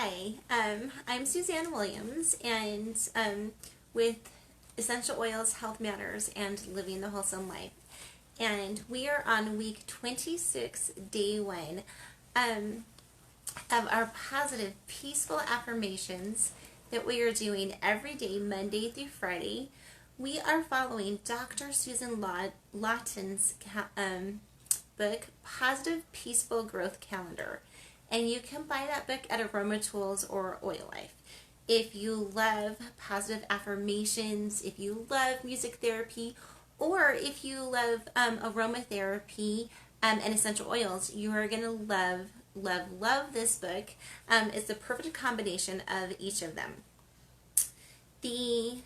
Hi, I'm Suzanne Williams, and with Essential Oils, Health Matters, and Living the Wholesome Life. And we are on week 26, day 1 of our positive, peaceful affirmations that we are doing every day, Monday through Friday. We are following Dr. Susan Lawton's book, Positive Peaceful Growth Calendar. And you can buy that book at Aroma Tools or Oil Life. If you love positive affirmations, if you love music therapy, or if you love aromatherapy and essential oils, you are going to love this book. It's the perfect combination of each of them. The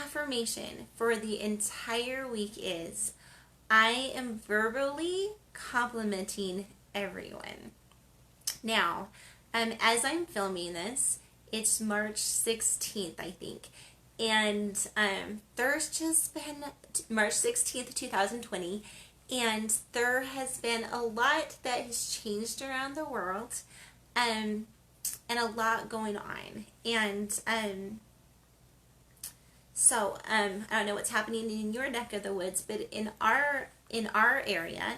affirmation for the entire week is, I am verbally complimenting everyone. Now, as I'm filming this, it's March 16th, I think. And there's just been March 16th, 2020, and there has been a lot that has changed around the world, and a lot going on. And so I don't know what's happening in your neck of the woods, but in our area,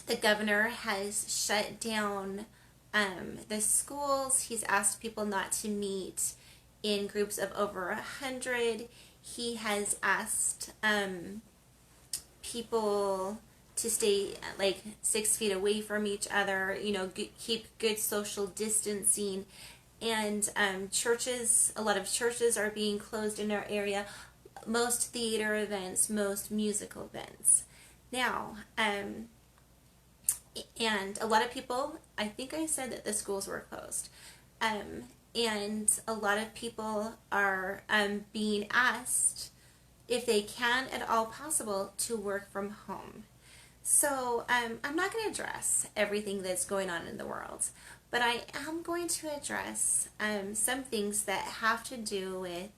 the governor has shut down the schools. He's asked people not to meet in groups of over 100. He has asked people to stay like 6 feet away from each other, keep good social distancing. And churches, a lot of churches are being closed in our area. Most theater events, most musical events. Now, and a lot of people, I think I said that the schools were closed. And a lot of people are being asked, if they can at all possible, to work from home. So I'm not going to address everything that's going on in the world, but I am going to address some things that have to do with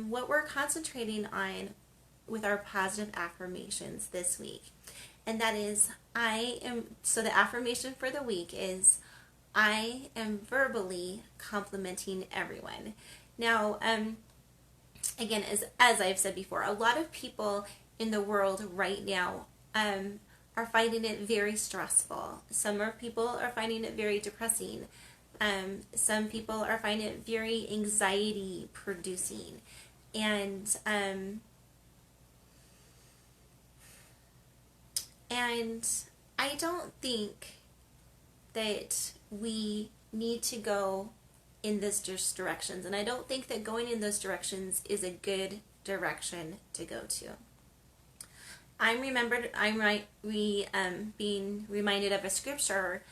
what we're concentrating on with our positive affirmations this week. And that is, so the affirmation for the week is, I am verbally complimenting everyone. Now, again, as I've said before, a lot of people in the world right now are finding it very stressful. Some people are finding it very depressing. Some people are finding it very anxiety producing. And I don't think that we need to go in those directions. And I don't think that going in those directions is a good direction to go to. I'm being reminded of a scripture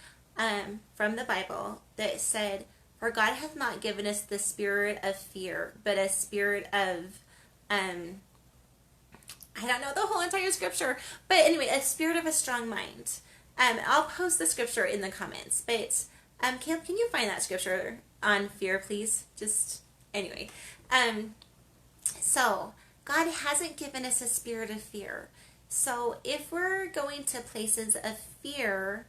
from the Bible that said, for God hath not given us the spirit of fear, but a spirit of, I don't know the whole entire scripture, but anyway, a spirit of a strong mind. I'll post the scripture in the comments, but Caleb, can you find that scripture on fear, please? Just, anyway. So, God hasn't given us a spirit of fear. So, if we're going to places of fear,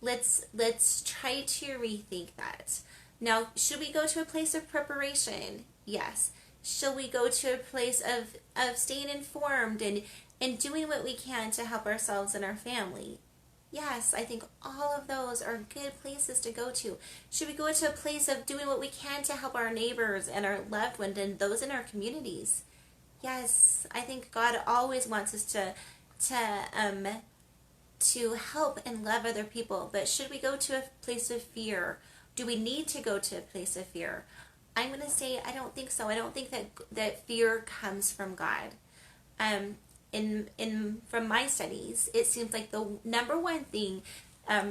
let's try to rethink that. Now, should we go to a place of preparation? Yes. Should we go to a place of staying informed and doing what we can to help ourselves and our family? Yes, I think all of those are good places to go to. Should we go to a place of doing what we can to help our neighbors and our loved ones and those in our communities? Yes, I think God always wants us to help and love other people. But should we go to a place of fear? Do we need to go to a place of fear? I'm going to say I don't think so. I don't think that fear comes from God. From my studies, it seems like the number one thing,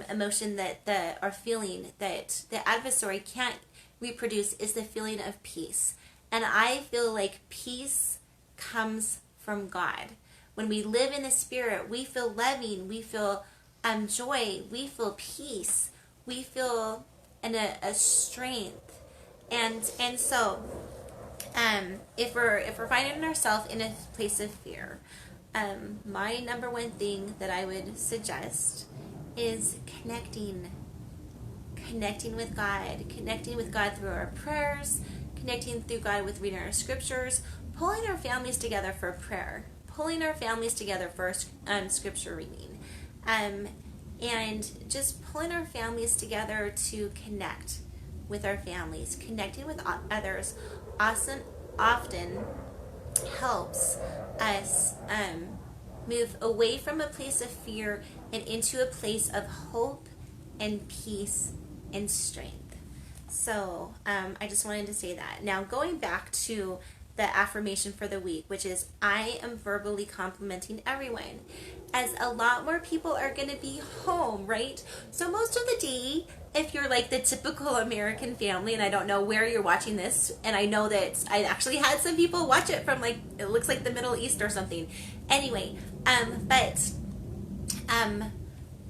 emotion that or feeling that the adversary can't reproduce is the feeling of peace. And I feel like peace comes from God. When we live in the Spirit, we feel loving, we feel joy, we feel peace, we feel a strength. And so if we're finding ourselves in a place of fear, my number one thing that I would suggest is connecting with God through our prayers, connecting through God with reading our scriptures, pulling our families together for prayer, pulling our families together for scripture reading, and just pulling our families together to connect with our families. Connecting with others often helps us move away from a place of fear and into a place of hope and peace and strength. So I just wanted to say that. Now, going back to the affirmation for the week, which is I am verbally complimenting everyone, as a lot more people are going to be home, right? So most of the day, if you're like the typical American family, and I don't know where you're watching this, and I know that I actually had some people watch it from like, it looks like the Middle East or something. Anyway,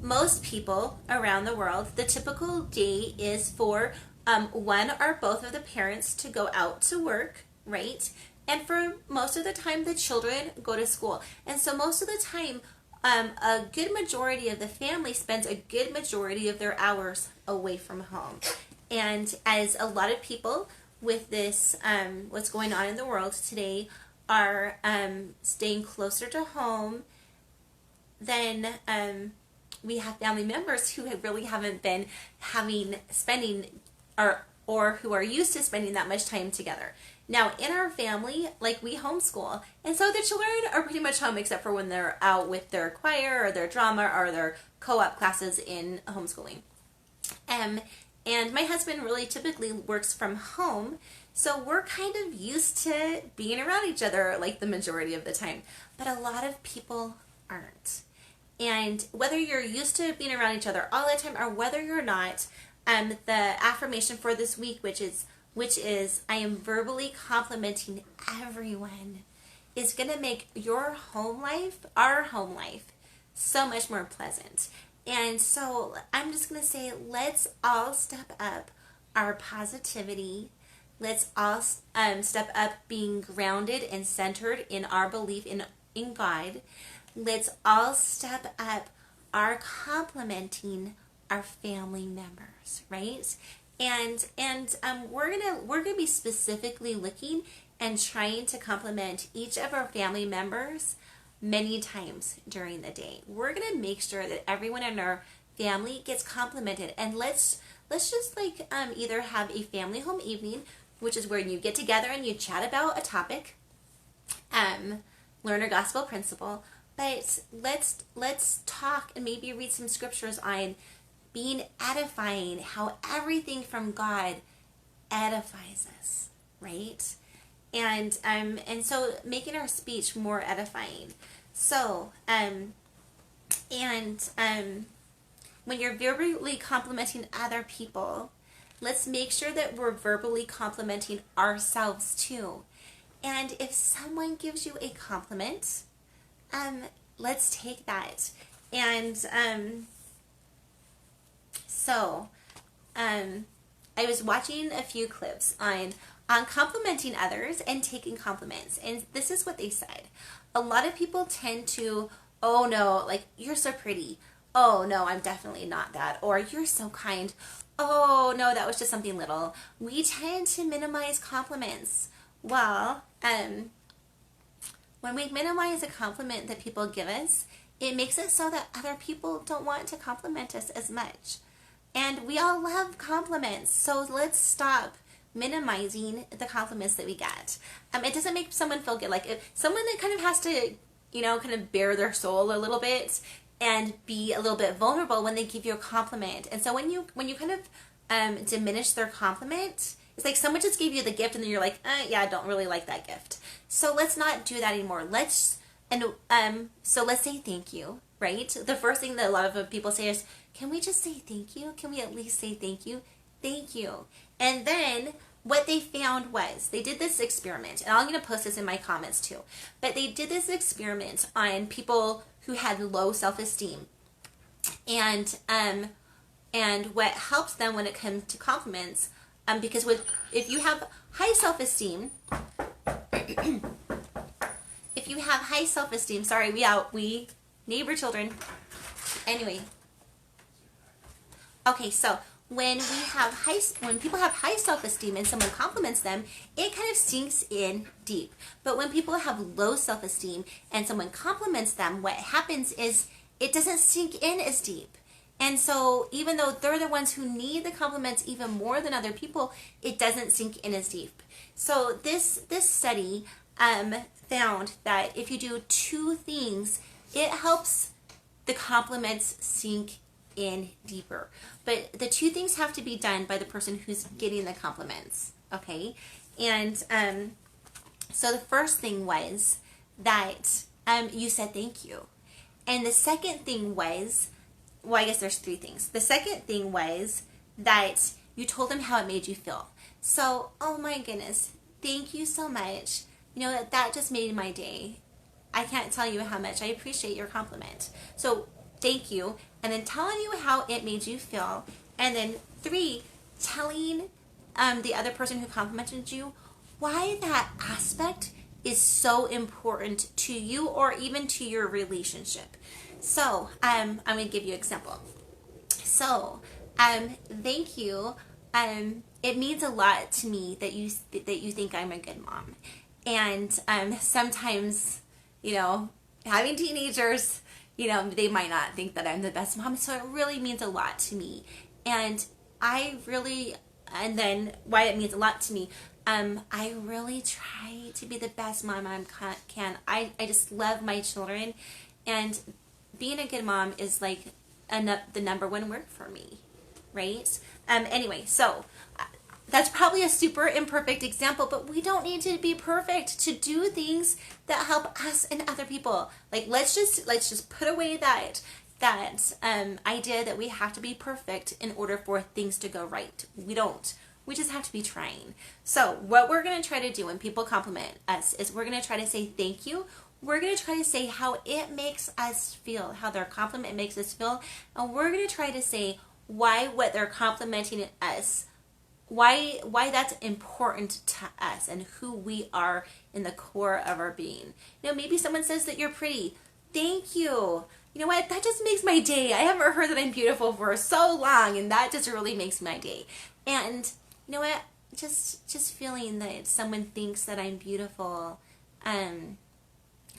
most people around the world, the typical day is for one or both of the parents to go out to work, right? And for most of the time, the children go to school. And so most of the time, a good majority of the family spends a good majority of their hours away from home. And as a lot of people with this, what's going on in the world today, are staying closer to home, then we have family members who really haven't been spending or who are used to spending that much time together. Now, in our family, like, we homeschool, and so the children are pretty much home except for when they're out with their choir or their drama or their co-op classes in homeschooling. And my husband really typically works from home, so we're kind of used to being around each other like the majority of the time. But a lot of people aren't. And whether you're used to being around each other all the time or whether you're not, the affirmation for this week, which is I am verbally complimenting everyone, is going to make your home life, our home life, so much more pleasant. And so I'm just going to say, let's all step up our positivity. Let's all step up being grounded and centered in our belief in God. Let's all step up our complimenting our family members, right? And we're gonna be specifically looking and trying to compliment each of our family members many times during the day. We're gonna make sure that everyone in our family gets complimented, and let's just like either have a family home evening, which is where you get together and you chat about a topic, learn a gospel principle, but let's talk and maybe read some scriptures on being edifying, how everything from God edifies us, right? And so making our speech more edifying. So when you're verbally complimenting other people, let's make sure that we're verbally complimenting ourselves too. And if someone gives you a compliment, let's take that. And so I was watching a few clips on complimenting others and taking compliments, and this is what they said. A lot of people tend to, oh no, like, you're so pretty. Oh no, I'm definitely not that. Or you're so kind. Oh no, that was just something little. We tend to minimize compliments. Well, when we minimize a compliment that people give us, it makes it so that other people don't want to compliment us as much. And we all love compliments, so let's stop minimizing the compliments that we get. It doesn't make someone feel good. Like, if someone that kind of has to, kind of bare their soul a little bit and be a little bit vulnerable when they give you a compliment. And so when you kind of diminish their compliment, it's like someone just gave you the gift and then you're like, yeah, I don't really like that gift. So let's not do that anymore. So let's say thank you, right? The first thing that a lot of people say is, can we just say thank you? Can we at least say thank you? Thank you. And then what they found was, they did this experiment, and I'm going to post this in my comments too, but they did this experiment on people who had low self-esteem. And what helps them when it comes to compliments, because if you have high self-esteem, if you have high self-esteem, sorry, we neighbor children. Anyway, okay, so when people have high self-esteem and someone compliments them, it kind of sinks in deep. But when people have low self-esteem and someone compliments them, what happens is it doesn't sink in as deep. And so even though they're the ones who need the compliments even more than other people, it doesn't sink in as deep. So this study found that if you do two things, it helps the compliments sink in deeper. But the two things have to be done by the person who's getting the compliments, okay? And so the first thing was that you said thank you. And the second thing was, well, I guess there's three things. The second thing was that you told them how it made you feel. So, oh my goodness, thank you so much. You know, that just made my day. I can't tell you how much I appreciate your compliment. So, thank you. And then telling you how it made you feel. And then 3, telling the other person who complimented you why that aspect is so important to you or even to your relationship. So, I'm going to give you an example. So, thank you. It means a lot to me that you think I'm a good mom. And sometimes, you know, having teenagers, you know, they might not think that I'm the best mom. So it really means a lot to me. And then why it means a lot to me, I really try to be the best mom I can. I just love my children. And being a good mom is like the number one word for me, right? Anyway, so that's probably a super imperfect example, but we don't need to be perfect to do things that help us and other people. Like let's just put away that idea that we have to be perfect in order for things to go right. We don't. We just have to be trying. So what we're going to try to do when people compliment us is we're going to try to say thank you. We're going to try to say how it makes us feel, how their compliment makes us feel, and we're going to try to say why what they're complimenting us, why that's important to us and who we are in the core of our being. You know, maybe someone says that you're pretty. Thank you. You know what? That just makes my day. I haven't heard that I'm beautiful for so long, and that just really makes my day. And you know what? Just feeling that someone thinks that I'm beautiful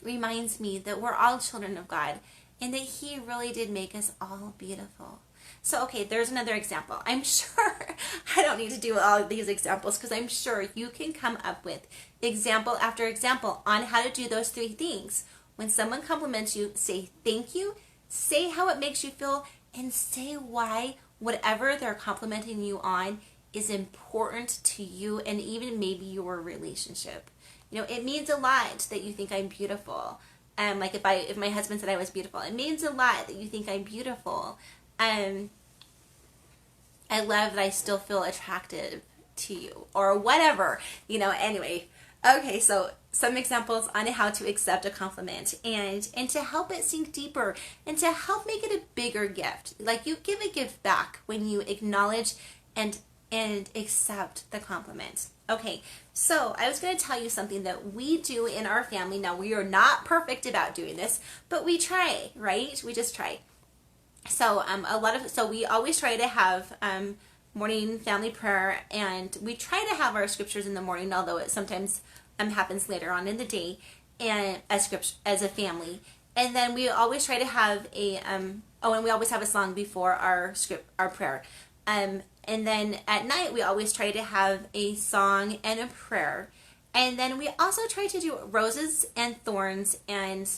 reminds me that we're all children of God and that He really did make us all beautiful. So, okay, there's another example. I'm sure I don't need to do all of these examples because I'm sure you can come up with example after example on how to do those 3 things. When someone compliments you, say thank you, say how it makes you feel, and say why whatever they're complimenting you on is important to you and even maybe your relationship. You know, it means a lot that you think I'm beautiful. Like if my husband said I was beautiful, it means a lot that you think I'm beautiful. I love that I still feel attractive to you or whatever, you know, anyway. Okay, so some examples on how to accept a compliment and to help it sink deeper and to help make it a bigger gift. Like you give a gift back when you acknowledge and accept the compliment. Okay, so I was going to tell you something that we do in our family. Now, we are not perfect about doing this, but we try, right? We just try. So we always try to have morning family prayer, and we try to have our scriptures in the morning, although it sometimes happens later on in the day, and as a family. And then we always try to have and we always have a song before our prayer. And then at night, we always try to have a song and a prayer. And then we also try to do roses and thorns and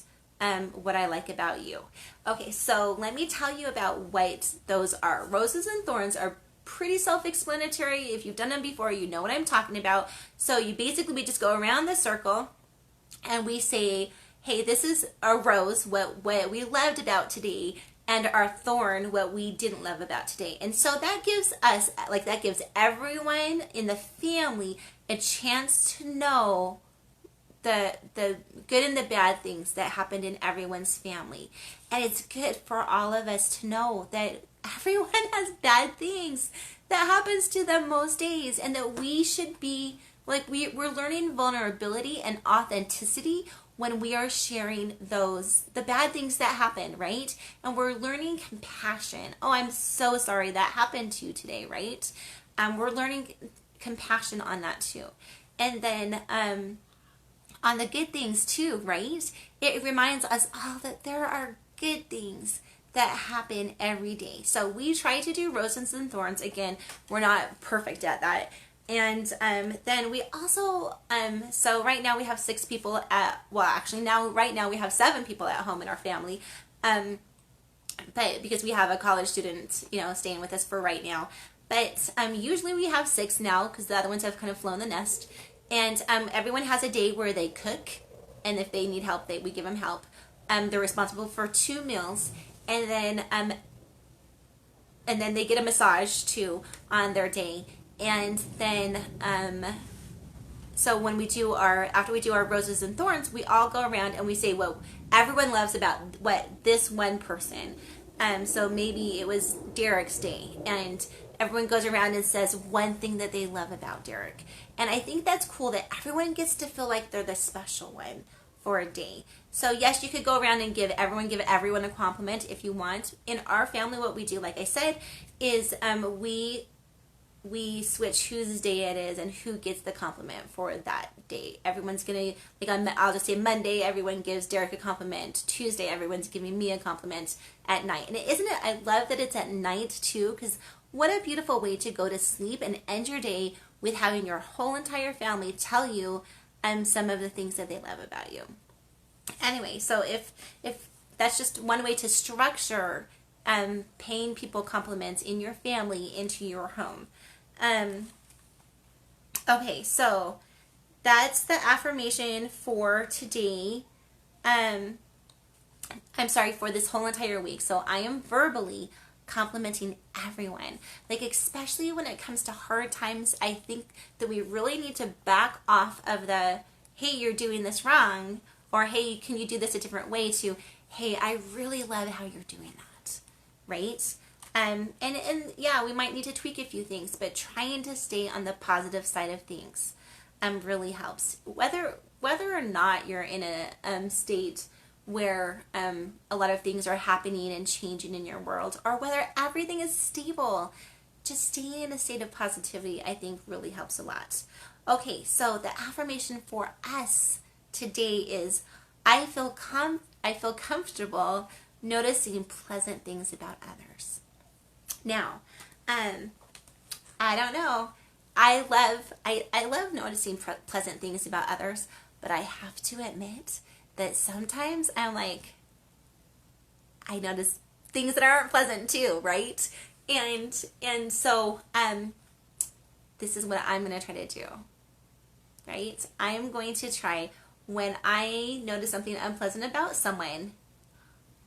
what I like about you. Okay, so let me tell you about what those are. Roses and thorns are pretty self-explanatory. If you've done them before, you know what I'm talking about. So we just go around the circle and we say, hey, this is a rose, what we loved about today, and our thorn, what we didn't love about today. And so that gives everyone in the family a chance to know the good and the bad things that happened in everyone's family. And it's good for all of us to know that everyone has bad things that happens to them most days, and that we should be like we're learning vulnerability and authenticity when we are sharing the bad things that happen, right? And we're learning compassion. Oh, I'm so sorry that happened to you today, right? We're learning compassion on that too. And then on the good things too, right? It reminds us all that there are good things that happen every day. So we try to do roses and thorns. Again, we're not perfect at that. And then we also, so right now we have 6 people right now we have 7 people at home in our family. But because we have a college student, staying with us for right now. But usually we have 6 now because the other ones have kind of flown the nest. And everyone has a day where they cook. And if they need help, we give them help. They're responsible for 2 meals. And then they get a massage too on their day. And then, so when after we do our roses and thorns, we all go around and we say what everyone loves about this one person. So maybe it was Derek's day, and everyone goes around and says one thing that they love about Derek. And I think that's cool that everyone gets to feel like they're the special one for a day. So yes, you could go around and give everyone a compliment if you want. In our family, what we do, like I said, is we switch whose day it is and who gets the compliment for that day. Everyone's gonna, I'll just say Monday, everyone gives Derek a compliment. Tuesday, everyone's giving me a compliment at night. And I love that it's at night too, because what a beautiful way to go to sleep and end your day with having your whole entire family tell you some of the things that they love about you. Anyway, so if that's just one way to structure paying people compliments in your family into your home. Okay, so that's the affirmation for today. I'm sorry, for this whole entire week. So I am verbally complimenting everyone. Especially when it comes to hard times, I think that we really need to back off of the, hey, you're doing this wrong, or hey, can you do this a different way, to, hey, I really love how you're doing that, right? And yeah, we might need to tweak a few things, but trying to stay on the positive side of things really helps. Whether or not you're in a state where a lot of things are happening and changing in your world, or whether everything is stable, just staying in a state of positivity, I think, really helps a lot. Okay, so the affirmation for us today is, I feel comfortable noticing pleasant things about others. Now, I don't know. I love noticing pleasant things about others, but I have to admit that sometimes I'm like, I notice things that aren't pleasant too, right? And so this is what I'm going to try to do, right? I am going to try, when I notice something unpleasant about someone,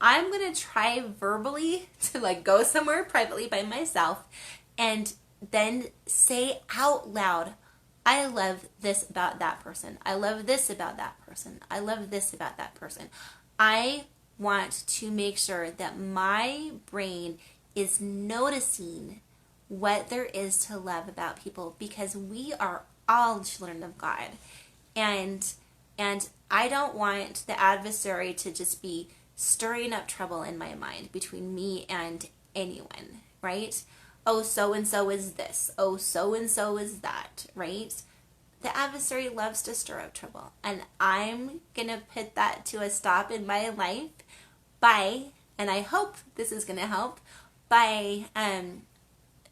I'm going to try verbally to go somewhere privately by myself and then say out loud, I love this about that person. I love this about that person. I love this about that person. I want to make sure that my brain is noticing what there is to love about people, because we are all children of God. And I don't want the adversary to just be stirring up trouble in my mind between me and anyone, right? Oh, so-and-so is this. Oh, so-and-so is that, right? The adversary loves to stir up trouble. And I'm going to put that to a stop in my life by, and I hope this is going to help, by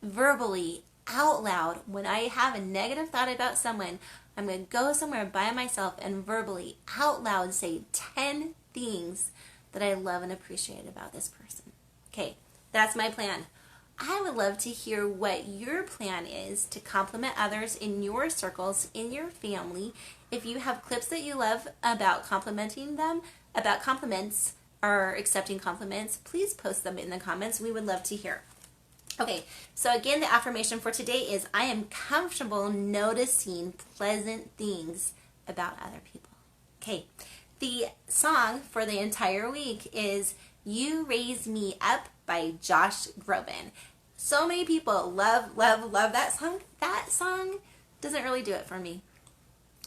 verbally, out loud, when I have a negative thought about someone, I'm going to go somewhere by myself and verbally, out loud, say 10 things that I love and appreciate about this person. Okay, that's my plan. I would love to hear what your plan is to compliment others in your circles, in your family. If you have clips that you love about complimenting them, about compliments or accepting compliments, please post them in the comments. We would love to hear. Okay, so again, the affirmation for today is, I am comfortable noticing pleasant things about other people. Okay, the song for the entire week is You Raise Me Up by Josh Groban. So many people love that song. That song doesn't really do it for me.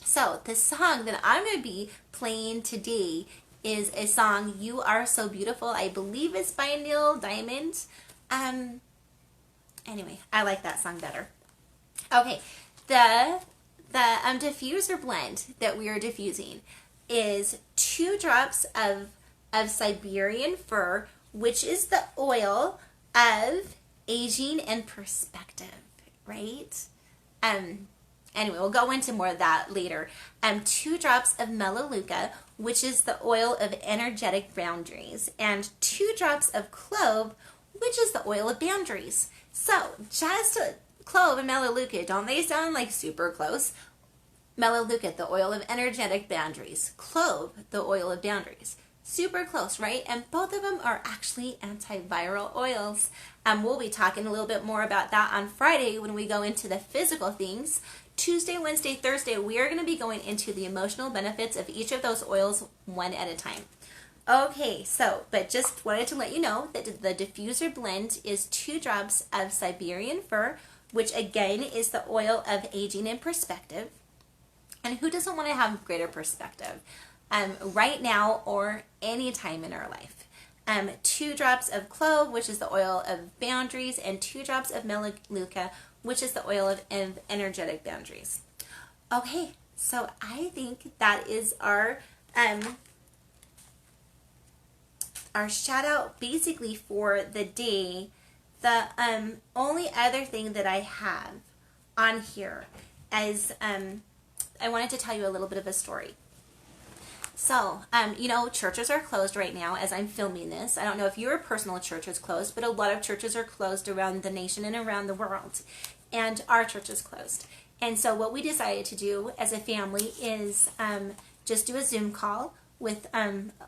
So the song that I'm going to be playing today is a song, You Are So Beautiful. I believe it's by Neil Diamond. Anyway, I like that song better. Okay, the diffuser blend that we are diffusing is 2 drops of Siberian fir, which is the oil of aging and perspective, right? Anyway, we'll go into more of that later. 2 drops of Melaleuca, which is the oil of energetic boundaries, and 2 drops of clove, which is the oil of boundaries. So, just clove and Melaleuca, don't they sound like super close? Melaleuca, the oil of energetic boundaries. Clove, the oil of boundaries. Super close, right? And both of them are actually antiviral oils. We'll be talking a little bit more about that on Friday when we go into the physical things. Tuesday, Wednesday, Thursday, we are going to be going into the emotional benefits of each of those oils one at a time. Okay, so, but just wanted to let you know that the diffuser blend is 2 drops of Siberian fir, which again is the oil of aging and perspective. And who doesn't want to have greater perspective right now or any time in our life? 2 drops of clove, which is the oil of boundaries, and 2 drops of Melaleuca, which is the oil of energetic boundaries. Okay, so I think that is our shout out basically for the day. The only other thing that I have on here is I wanted to tell you a little bit of a story. So, churches are closed right now as I'm filming this. I don't know if your personal church is closed, but a lot of churches are closed around the nation and around the world. And our church is closed. And so what we decided to do as a family is just do a Zoom call with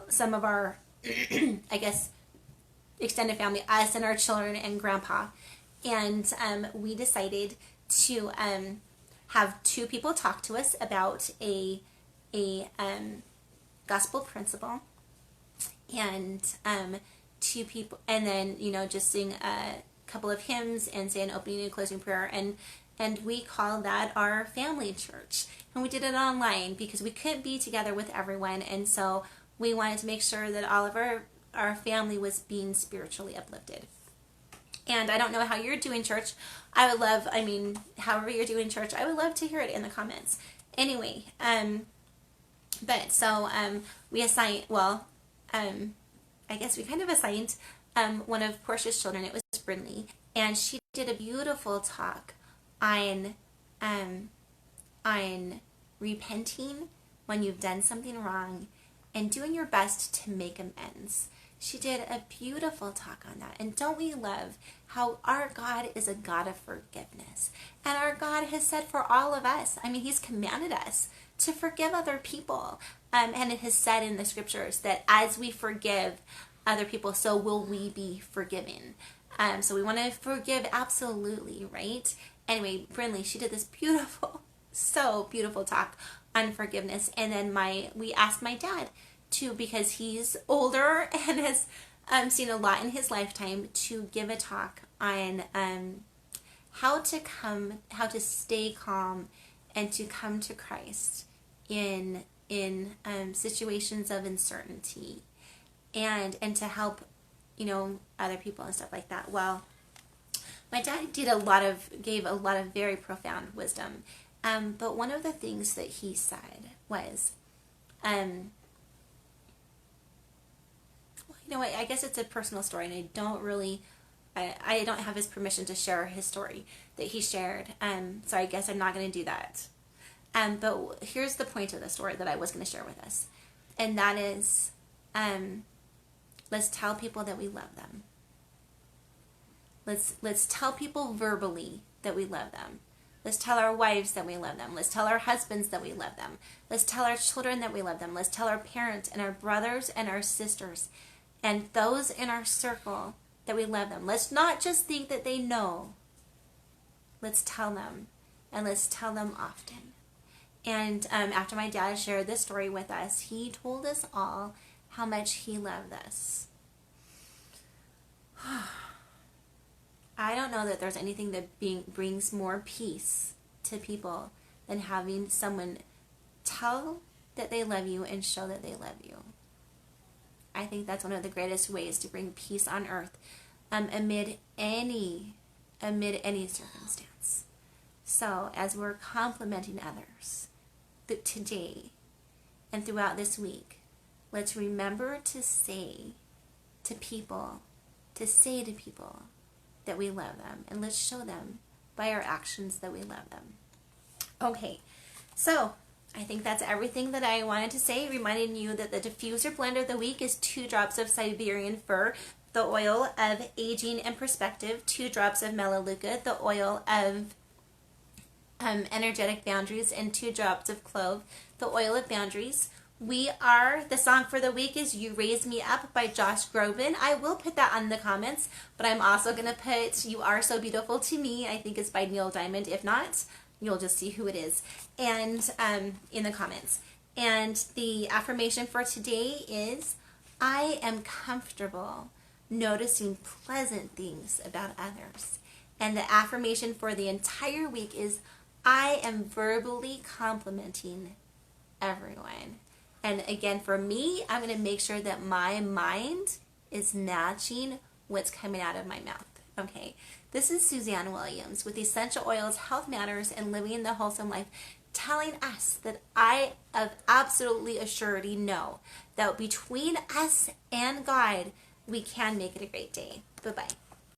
some of our, I guess, extended family, us and our children and grandpa. And we decided to have 2 people talk to us about a gospel principle, and 2 people, and then just sing a couple of hymns and say an opening and closing prayer, and we call that our family church. And we did it online because we couldn't be together with everyone, and so we wanted to make sure that all of our family was being spiritually uplifted. And I don't know how you're doing church. I would love, however you're doing church, I would love to hear it in the comments. Anyway, but so we assigned, I guess we kind of assigned one of Portia's children. It was Brinley, and she did a beautiful talk on repenting when you've done something wrong and doing your best to make amends. She did a beautiful talk on that. And don't we love how our God is a God of forgiveness? And our God has said for all of us, He's commanded us to forgive other people. And it has said in the scriptures that as we forgive other people, so will we be forgiven. So we want to forgive absolutely, right? Anyway, Brinley, she did this beautiful, so beautiful talk on forgiveness. And then we asked my dad to, because he's older and has seen a lot in his lifetime, to give a talk on how to stay calm and to come to Christ in situations of uncertainty, and to help other people and stuff like that. Well, my dad gave a lot of very profound wisdom, but one of the things that he said was, I guess it's a personal story, and I don't have his permission to share his story that he shared. So I guess I'm not going to do that. But here's the point of the story that I was going to share with us, and that is, let's tell people that we love them. Let's tell people verbally that we love them. Let's tell our wives that we love them. Let's tell our husbands that we love them. Let's tell our children that we love them. Let's tell our parents and our brothers and our sisters and those in our circle that we love them. Let's not just think that they know. Let's tell them, and let's tell them often. And after my dad shared this story with us, he told us all how much he loved us. I don't know that there's anything that brings more peace to people than having someone tell that they love you and show that they love you. I think that's one of the greatest ways to bring peace on earth amid any circumstance. So as we're complimenting others today and throughout this week, let's remember to say to people that we love them, and let's show them by our actions that we love them. Okay, so I think that's everything that I wanted to say, reminding you that the diffuser blend of the week is 2 drops of Siberian Fir, the oil of Aging and Perspective, 2 drops of Melaleuca, the oil of Energetic Boundaries, and 2 drops of Clove, the oil of Boundaries. The song for the week is You Raise Me Up by Josh Groban. I will put that on the comments, but I'm also going to put You Are So Beautiful to Me. I think it's by Neil Diamond. If not, you'll just see who it is, and in the comments. And the affirmation for today is, I am comfortable noticing pleasant things about others. And the affirmation for the entire week is, I am verbally complimenting everyone. And again, for me, I'm going to make sure that my mind is matching what's coming out of my mouth. Okay, this is Suzanne Williams with Essential Oils, Health Matters, and Living the Wholesome Life, telling us that I of absolutely assurity know that between us and God, we can make it a great day. Bye-bye.